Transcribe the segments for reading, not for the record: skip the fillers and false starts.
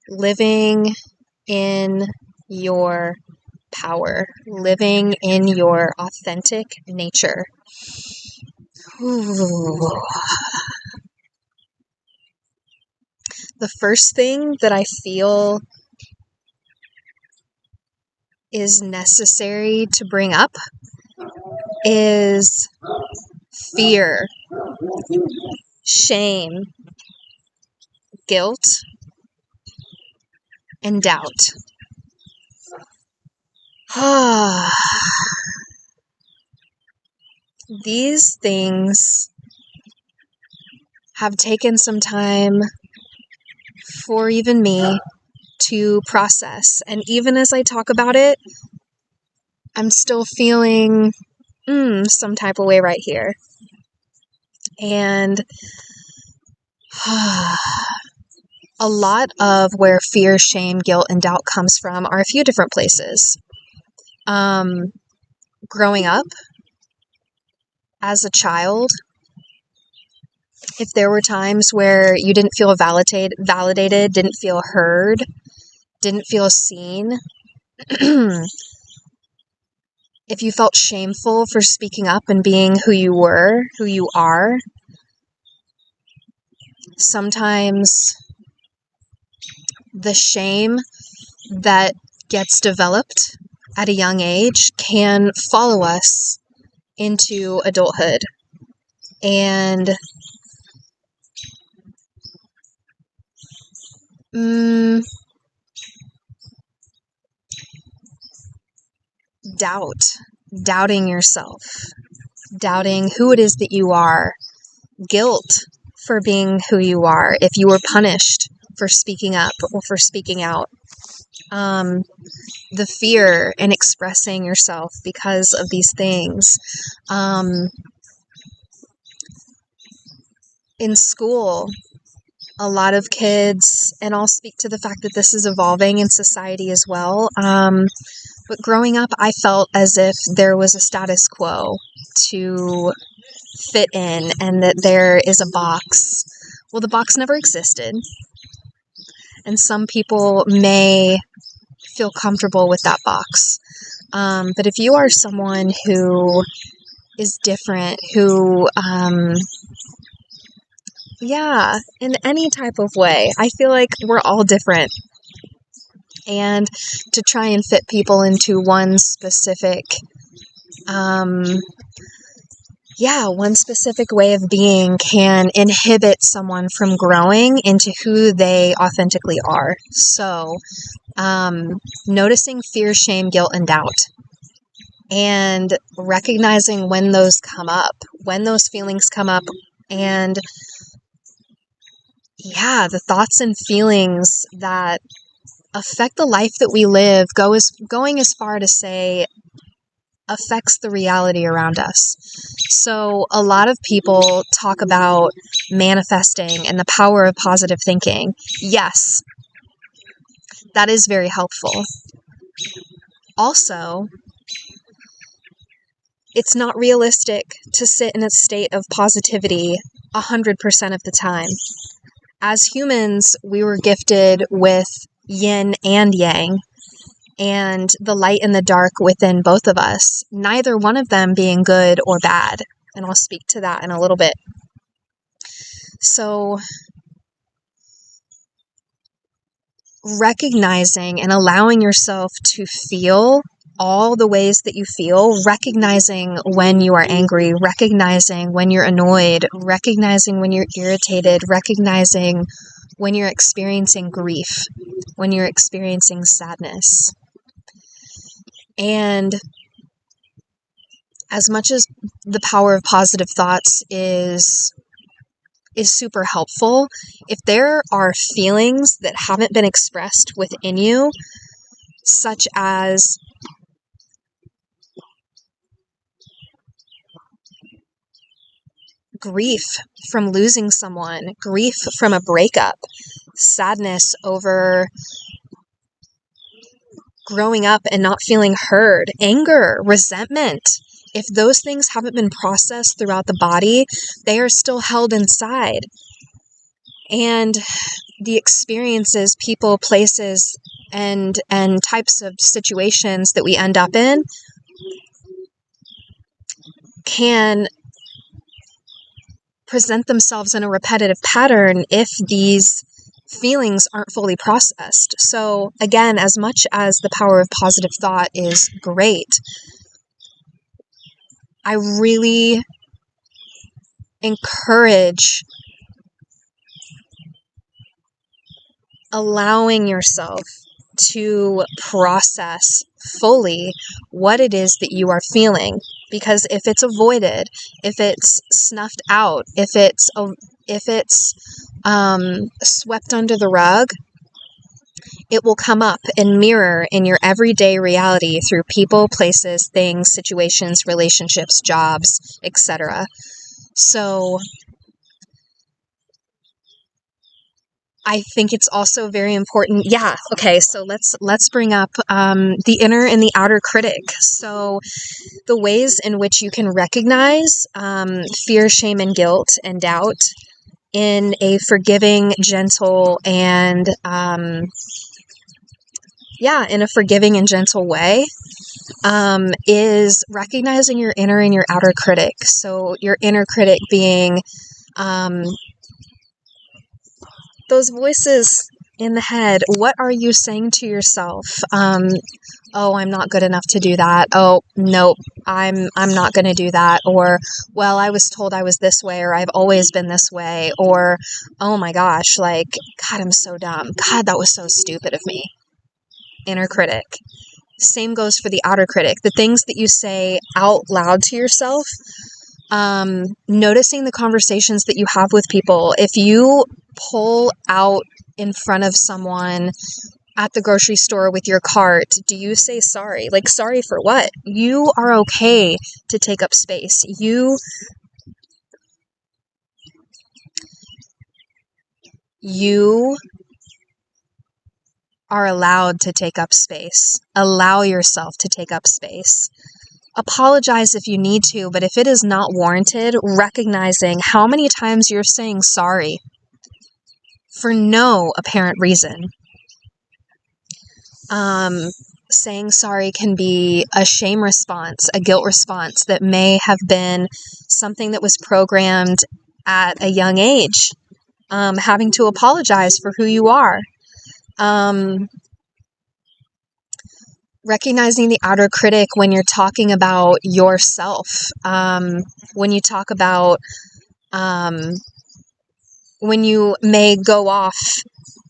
living in your power, living in your authentic nature. Ooh. The first thing that I feel is necessary to bring up is fear, shame, guilt, and doubt. These things have taken some time for even me to process. And even as I talk about it, I'm still feeling some type of way right here. And a lot of where fear, shame, guilt, and doubt comes from are a few different places. Growing up as a child, if there were times where you didn't feel validated, didn't feel heard, didn't feel seen, if you felt shameful for speaking up and being who you were, who you are, sometimes the shame that gets developed at a young age can follow us into adulthood. And doubting yourself, doubting who it is that you are, guilt for being who you are if you were punished for speaking up or for speaking out, the fear in expressing yourself because of these things. In school, a lot of kids, and I'll speak to the fact that this is evolving in society as well, but growing up, I felt as if there was a status quo to fit in and that there is a box. Well, the box never existed. And some people may feel comfortable with that box. But if you are someone who is different, who, in any type of way, I feel like we're all different. And to try and fit people into one specific way of being can inhibit someone from growing into who they authentically are. So, noticing fear, shame, guilt, and doubt, and recognizing when those come up, when those feelings come up, and the thoughts and feelings that affect the life that we live, going as far to say affects the reality around us. So a lot of people talk about manifesting and the power of positive thinking. Yes, that is very helpful. Also, it's not realistic to sit in a state of positivity 100% of the time. As humans, we were gifted with yin and yang, and the light and the dark within both of us, neither one of them being good or bad. And I'll speak to that in a little bit. So, recognizing and allowing yourself to feel all the ways that you feel, recognizing when you are angry, recognizing when you're annoyed, recognizing when you're irritated, recognizing when you're experiencing grief, when you're experiencing sadness. And as much as the power of positive thoughts is super helpful, if there are feelings that haven't been expressed within you, such as grief from losing someone, grief from a breakup, sadness over growing up and not feeling heard, anger, resentment, if those things haven't been processed throughout the body, they are still held inside. And the experiences, people, places, and types of situations that we end up in can present themselves in a repetitive pattern if these feelings aren't fully processed. So again, as much as the power of positive thought is great, I really encourage allowing yourself to process fully what it is that you are feeling. Because if it's avoided, if it's snuffed out, if it's swept under the rug, it will come up and mirror in your everyday reality through people, places, things, situations, relationships, jobs, etc. So I think it's also very important. Yeah. Okay. So let's bring up the inner and the outer critic. So the ways in which you can recognize fear, shame, and guilt and doubt in a forgiving, gentle, and in a forgiving and gentle way is recognizing your inner and your outer critic. So your inner critic being those voices in the head. What are you saying to yourself? Oh, I'm not good enough to do that. Oh, nope, I'm not going to do that. Or, well, I was told I was this way, or I've always been this way. Or, oh my gosh, like, God, I'm so dumb. God, that was so stupid of me. Inner critic. Same goes for the outer critic. The things that you say out loud to yourself. Noticing the conversations that you have with people. If you pull out in front of someone at the grocery store with your cart, do you say sorry? Like, sorry for what? You are okay to take up space. You are allowed to take up space. Allow yourself to take up space. Apologize if you need to, but if it is not warranted, recognizing how many times you're saying sorry for no apparent reason. Saying sorry can be a shame response, a guilt response that may have been something that was programmed at a young age. Having to apologize for who you are. Recognizing the outer critic when you're talking about yourself. When you talk about when you may go off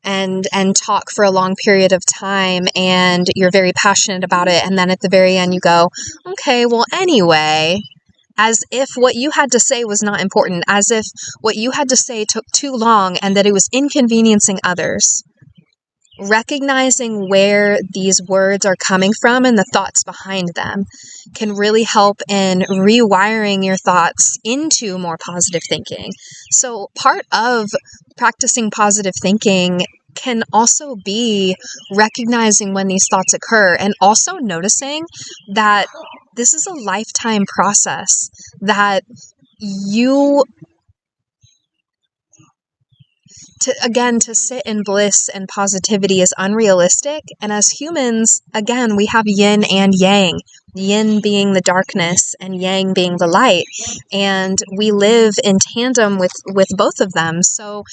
and talk for a long period of time and you're very passionate about it, and then at the very end you go, okay, well, anyway, as if what you had to say was not important, as if what you had to say took too long and that it was inconveniencing others. Recognizing where these words are coming from and the thoughts behind them can really help in rewiring your thoughts into more positive thinking. So part of practicing positive thinking can also be recognizing when these thoughts occur and also noticing that this is a lifetime process, that you to sit in bliss and positivity is unrealistic. And as humans, again, we have yin and yang, yin being the darkness and yang being the light. And we live in tandem with both of them. So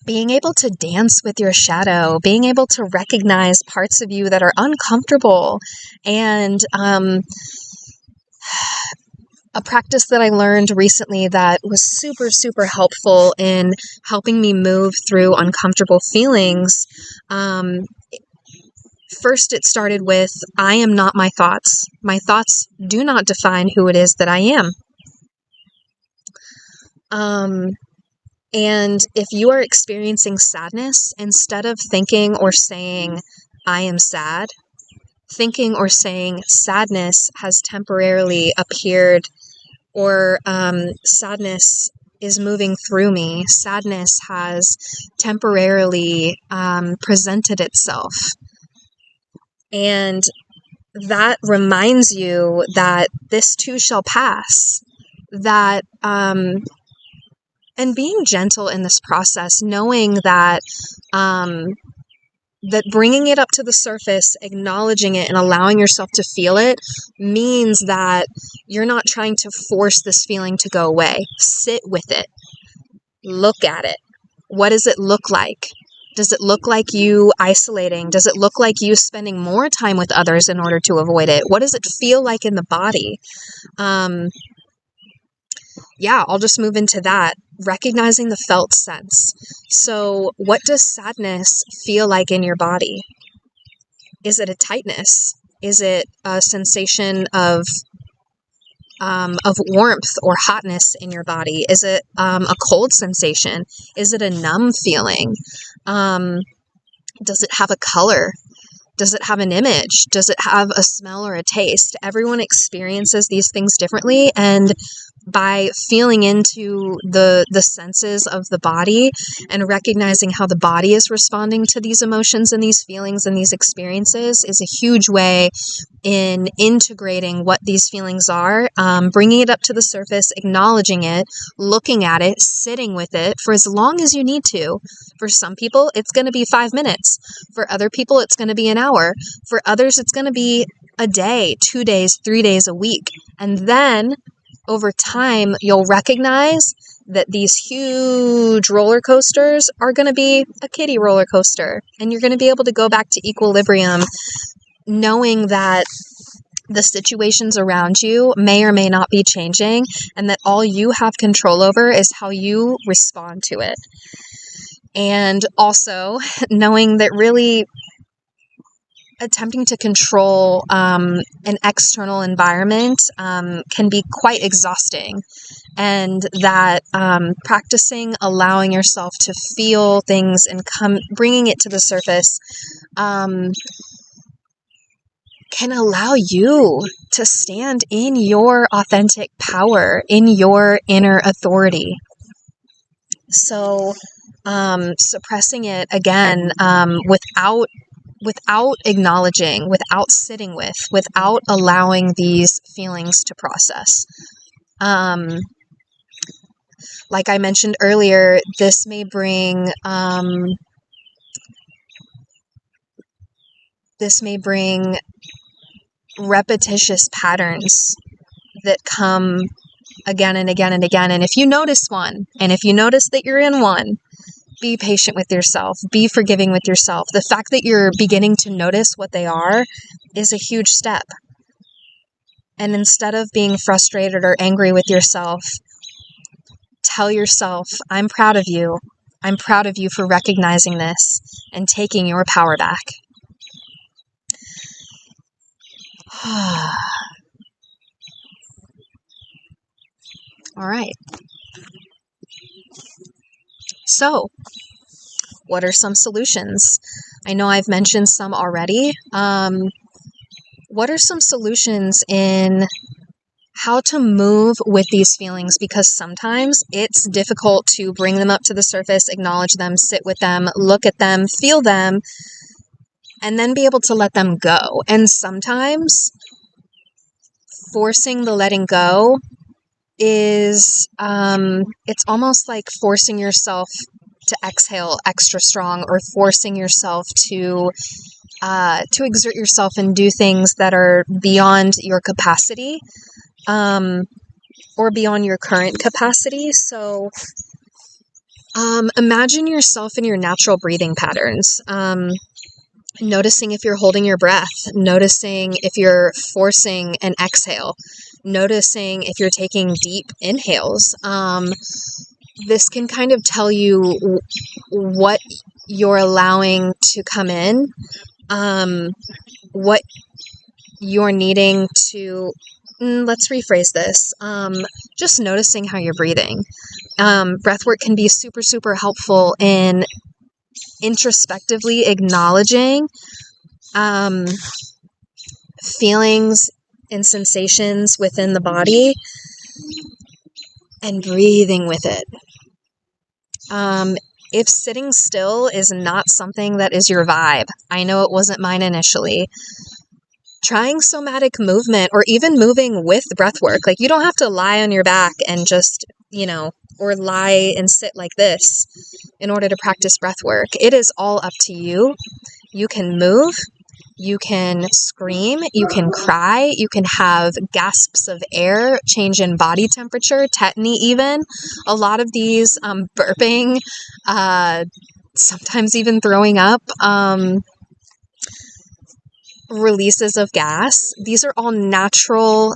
being able to dance with your shadow, being able to recognize parts of you that are uncomfortable, and a practice that I learned recently that was super, super helpful in helping me move through uncomfortable feelings. First, it started with, I am not my thoughts. My thoughts do not define who it is that I am. And if you are experiencing sadness, instead of thinking or saying, I am sad, thinking or saying sadness has temporarily appeared, or sadness is moving through me. Sadness has temporarily presented itself. And that reminds you that this too shall pass, that and being gentle in this process, knowing that that bringing it up to the surface, acknowledging it, and allowing yourself to feel it means that you're not trying to force this feeling to go away. Sit with it. Look at it. What does it look like? Does it look like you isolating? Does it look like you spending more time with others in order to avoid it? What does it feel like in the body? I'll just move into that. Recognizing the felt sense. So what does sadness feel like in your body? Is it a tightness? Is it a sensation of warmth or hotness in your body? Is it a cold sensation? Is it a numb feeling? Does it have a color? Does it have an image? Does it have a smell or a taste? Everyone experiences these things differently, and by feeling into the senses of the body and recognizing how the body is responding to these emotions and these feelings and these experiences is a huge way in integrating what these feelings are, bringing it up to the surface, acknowledging it, looking at it, sitting with it for as long as you need to. For some people, it's going to be 5 minutes. For other people, it's going to be an hour. For others, it's going to be a day, 2 days, 3 days, a week. And then over time, you'll recognize that these huge roller coasters are going to be a kiddie roller coaster. And you're going to be able to go back to equilibrium, knowing that the situations around you may or may not be changing, and that all you have control over is how you respond to it. And also knowing that really attempting to control an external environment can be quite exhausting, and that practicing allowing yourself to feel things and bringing it to the surface can allow you to stand in your authentic power, in your inner authority. So suppressing it again without acknowledging, without sitting with, without allowing these feelings to process. Like I mentioned earlier, this may bring repetitious patterns that come again and again and again. And if you notice one, and if you notice that you're in one, be patient with yourself, be forgiving with yourself. The fact that you're beginning to notice what they are is a huge step. And instead of being frustrated or angry with yourself, tell yourself, I'm proud of you. I'm proud of you for recognizing this and taking your power back. All right. So, what are some solutions? I know I've mentioned some already. What are some solutions in how to move with these feelings? Because sometimes it's difficult to bring them up to the surface, acknowledge them, sit with them, look at them, feel them, and then be able to let them go. And sometimes forcing the letting go is, it's almost like forcing yourself to exhale extra strong, or forcing yourself to exert yourself and do things that are beyond your capacity, or beyond your current capacity. So, imagine yourself in your natural breathing patterns. Noticing if you're holding your breath, noticing if you're forcing an exhale, noticing if you're taking deep inhales. This can kind of tell you what you're allowing to come in, what you're needing to, let's rephrase this, just noticing how you're breathing. Breathwork can be super, super helpful in introspectively acknowledging feelings and sensations within the body and breathing with it. If sitting still is not something that is your vibe, I know it wasn't mine initially, trying somatic movement, or even moving with breath work. Like, you don't have to lie on your back and just, or lie and sit like this in order to practice breath work. It is all up to you. You can move, you can scream, you can cry, you can have gasps of air, change in body temperature, tetany even. A lot of these, burping, sometimes even throwing up, releases of gas. These are all natural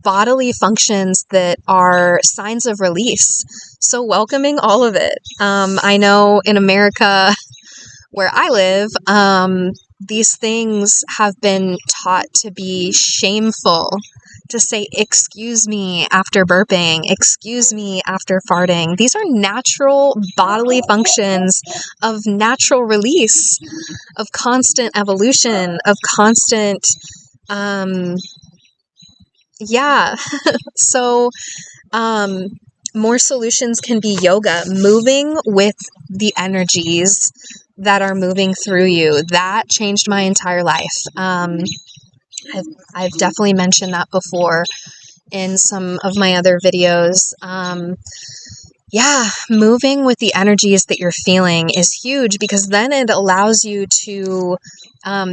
bodily functions that are signs of release. So welcoming all of it. I know in America, where I live, these things have been taught to be shameful. To say, excuse me after burping, excuse me after farting. These are natural bodily functions of natural release, of constant evolution, of constant, yeah. So, more solutions can be yoga, moving with the energies that are moving through you. That changed my entire life. I've definitely mentioned that before in some of my other videos. Yeah, moving with the energies that you're feeling is huge, because then it allows you to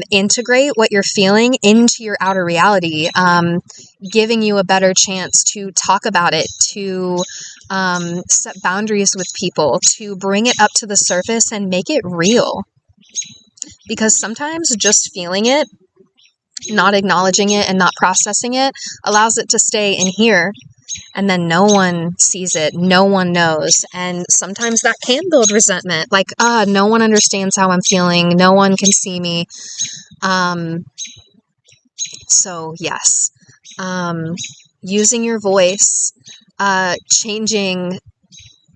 integrate what you're feeling into your outer reality, giving you a better chance to talk about it, to set boundaries with people, to bring it up to the surface and make it real. Because sometimes just feeling it, not acknowledging it, and not processing it allows it to stay in here. And then no one sees it, no one knows. And sometimes that can build resentment. Like, no one understands how I'm feeling, no one can see me. So yes, using your voice, changing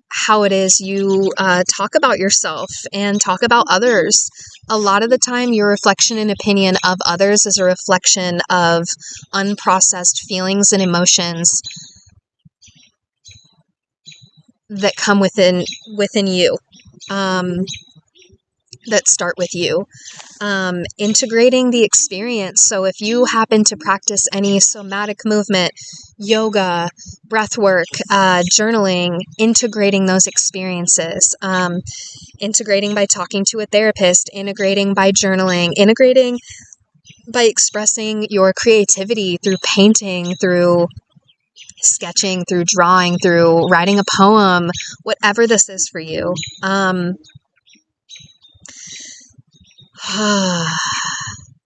how it is you talk about yourself and talk about others. A lot of the time, your reflection and opinion of others is a reflection of unprocessed feelings and emotions that come within you, that start with you. Integrating the experience. So if you happen to practice any somatic movement, yoga, breath work, journaling, integrating those experiences, integrating by talking to a therapist, integrating by journaling, integrating by expressing your creativity through painting, through sketching, through drawing, through writing a poem, whatever this is for you.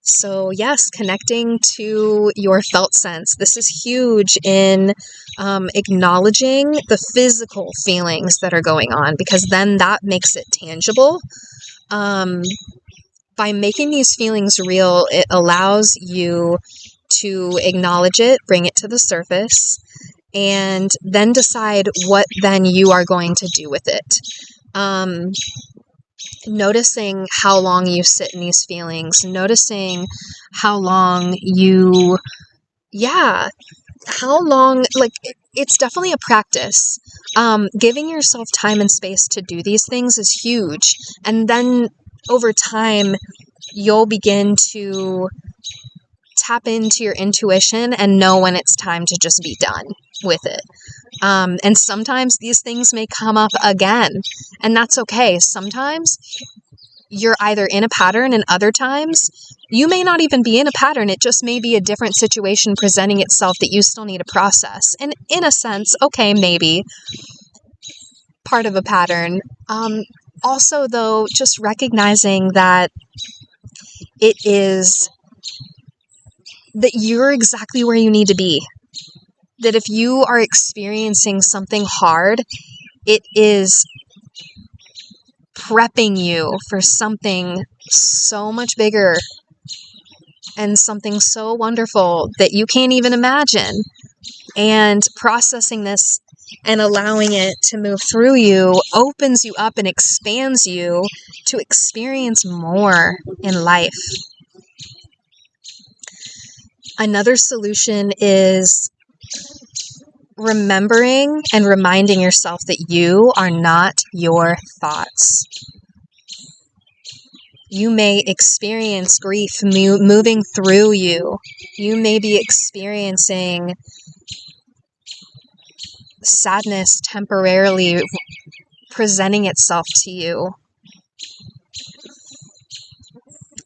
So yes, connecting to your felt sense. This is huge in acknowledging the physical feelings that are going on, because then that makes it tangible. By making these feelings real, it allows you to acknowledge it, bring it to the surface, and then decide what then you are going to do with it. Noticing how long you sit in these feelings, noticing how long you, it's definitely a practice. Giving yourself time and space to do these things is huge. And then over time, you'll begin to tap into your intuition and know when it's time to just be done with it. And sometimes these things may come up again, and that's okay. Sometimes you're either in a pattern, and other times you may not even be in a pattern. It just may be a different situation presenting itself that you still need to process. And in a sense, okay, maybe part of a pattern. Also, though, just recognizing that it is that you're exactly where you need to be. That if you are experiencing something hard, it is prepping you for something so much bigger and something so wonderful that you can't even imagine. And processing this and allowing it to move through you opens you up and expands you to experience more in life. Another solution is remembering and reminding yourself that you are not your thoughts. You may experience grief moving through you. You may be experiencing sadness temporarily presenting itself to you,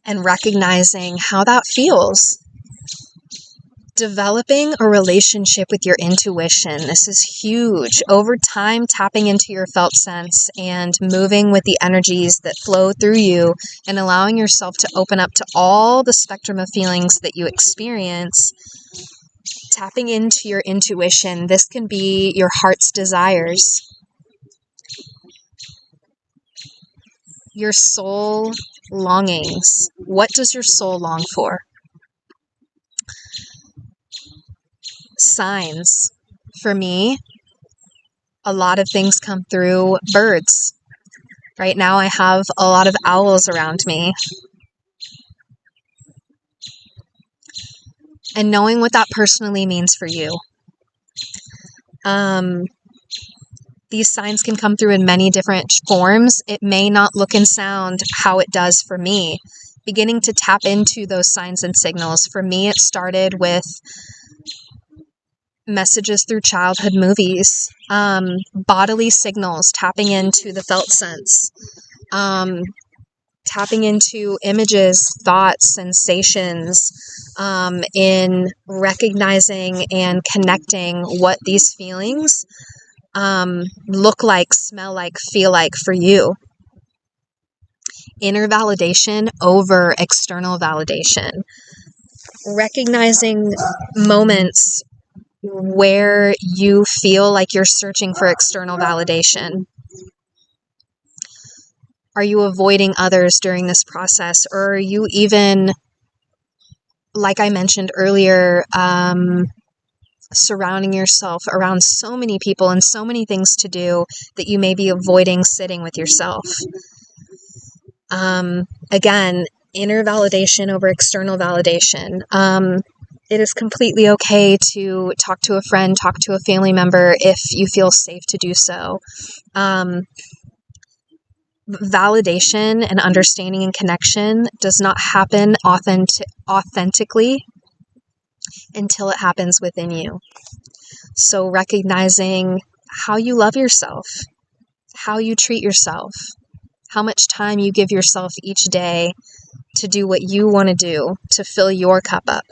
and recognizing how that feels. Developing a relationship with your intuition. This is huge. Over time, tapping into your felt sense and moving with the energies that flow through you and allowing yourself to open up to all the spectrum of feelings that you experience. Tapping into your intuition. This can be your heart's desires, your soul longings. What does your soul long for? Signs. For me, a lot of things come through birds. Right now I have a lot of owls around me. And knowing what that personally means for you. These signs can come through in many different forms. It may not look and sound how it does for me. Beginning to tap into those signs and signals. For me, it started with messages through childhood movies, bodily signals, tapping into the felt sense, tapping into images, thoughts, sensations, in recognizing and connecting what these feelings look like, smell like, feel like for you. Inner validation over external validation. Recognizing moments where you feel like you're searching for external validation. Are you avoiding others during this process? Or are you even, like I mentioned earlier, surrounding yourself around so many people and so many things to do that you may be avoiding sitting with yourself? Again, inner validation over external validation. It is completely okay to talk to a friend, talk to a family member if you feel safe to do so. Validation and understanding and connection does not happen authentically until it happens within you. So recognizing how you love yourself, how you treat yourself, how much time you give yourself each day to do what you want to do, to fill your cup up.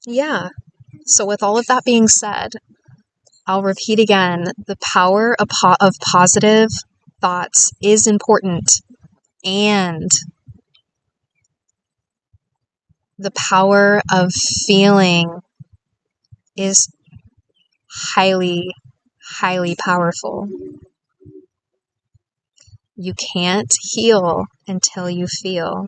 Yeah. So with all of that being said, I'll repeat again, the power of positive thoughts is important, and the power of feeling is highly, highly powerful. You can't heal until you feel.